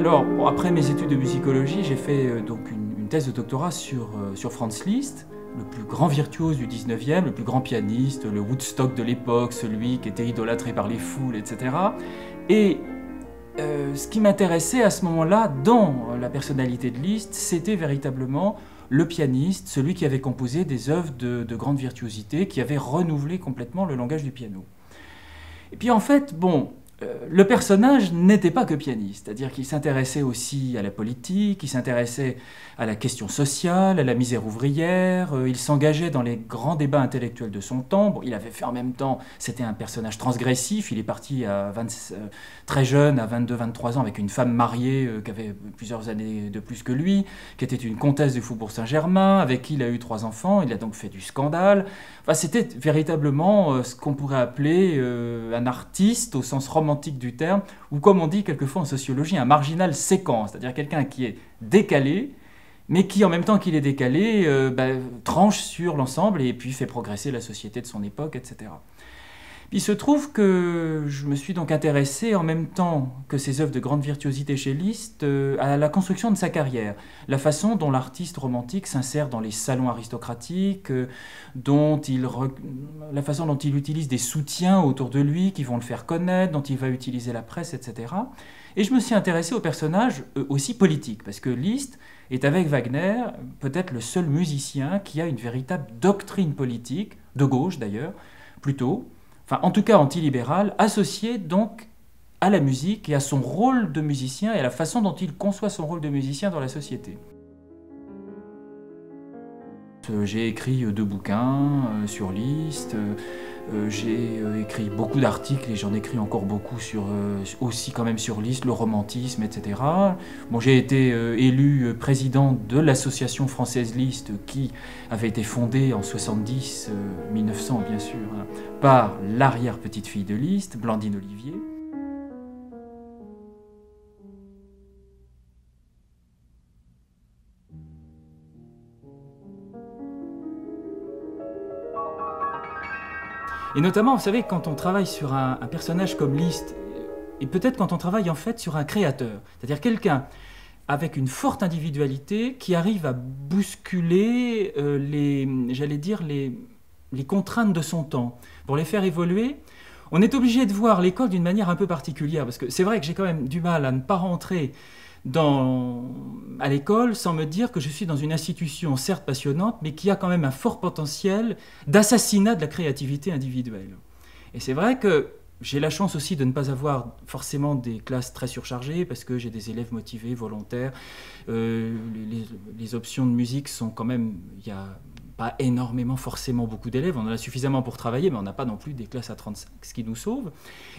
Alors, bon, après mes études de musicologie, j'ai fait donc une thèse de doctorat sur Franz Liszt, le plus grand virtuose du 19e, le plus grand pianiste, le Woodstock de l'époque, celui qui était idolâtré par les foules, etc. Et ce qui m'intéressait à ce moment-là, dans la personnalité de Liszt, c'était véritablement le pianiste, celui qui avait composé des œuvres de grande virtuosité, qui avait renouvelé complètement le langage du piano. Et puis en fait, bon, le personnage n'était pas que pianiste, c'est-à-dire qu'il s'intéressait aussi à la politique, il s'intéressait à la question sociale, à la misère ouvrière, il s'engageait dans les grands débats intellectuels de son temps. Bon, il avait fait en même temps, c'était un personnage transgressif, il est parti très jeune, à 22-23 ans, avec une femme mariée qui avait plusieurs années de plus que lui, qui était une comtesse du Faubourg Saint-Germain, avec qui il a eu 3 enfants, il a donc fait du scandale. Enfin, c'était véritablement ce qu'on pourrait appeler un artiste au sens romantique du terme, ou comme on dit quelquefois en sociologie, un marginal séquent, c'est-à-dire quelqu'un qui est décalé, mais qui en même temps qu'il est décalé, tranche sur l'ensemble et puis fait progresser la société de son époque, etc. Il se trouve que je me suis donc intéressé en même temps que ces œuvres de grande virtuosité chez Liszt à la construction de sa carrière, la façon dont l'artiste romantique s'insère dans les salons aristocratiques, la façon dont il utilise des soutiens autour de lui qui vont le faire connaître, dont il va utiliser la presse, etc. Et je me suis intéressé aux personnages aussi politiques, parce que Liszt est avec Wagner peut-être le seul musicien qui a une véritable doctrine politique, de gauche d'ailleurs, plutôt, enfin en tout cas antilibérale, associée donc à la musique et à son rôle de musicien et à la façon dont il conçoit son rôle de musicien dans la société. J'ai écrit 2 bouquins sur Liszt, j'ai écrit beaucoup d'articles et j'en écris encore beaucoup aussi quand même sur Liszt, le romantisme, etc. Bon, j'ai été élu président de l'association française Liszt qui avait été fondée en 1900 bien sûr, hein, par l'arrière-petite-fille de Liszt, Blandine Olivier. Et notamment, vous savez, quand on travaille sur un personnage comme Liszt, et peut-être quand on travaille en fait sur un créateur, c'est-à-dire quelqu'un avec une forte individualité qui arrive à bousculer les contraintes de son temps, pour les faire évoluer, on est obligé de voir l'école d'une manière un peu particulière, parce que c'est vrai que j'ai quand même du mal à ne pas rentrer à l'école sans me dire que je suis dans une institution certes passionnante, mais qui a quand même un fort potentiel d'assassinat de la créativité individuelle. Et c'est vrai que j'ai la chance aussi de ne pas avoir forcément des classes très surchargées, parce que j'ai des élèves motivés, volontaires. Les options de musique sont quand même... Il n'y a pas énormément, forcément beaucoup d'élèves, on en a suffisamment pour travailler, mais on n'a pas non plus des classes à 35, ce qui nous sauve.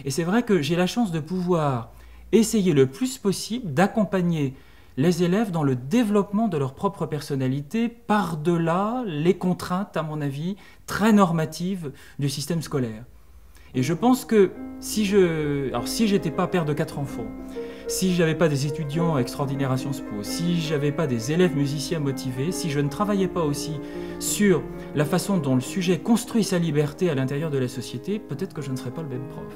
Et c'est vrai que j'ai la chance de pouvoir essayer le plus possible d'accompagner les élèves dans le développement de leur propre personnalité par-delà les contraintes, à mon avis, très normatives du système scolaire. Et je pense que si j'étais pas père de 4 enfants, si j'avais pas des étudiants extraordinaires à Sciences Po, si j'avais pas des élèves musiciens motivés, si je ne travaillais pas aussi sur la façon dont le sujet construit sa liberté à l'intérieur de la société, peut-être que je ne serais pas le même prof.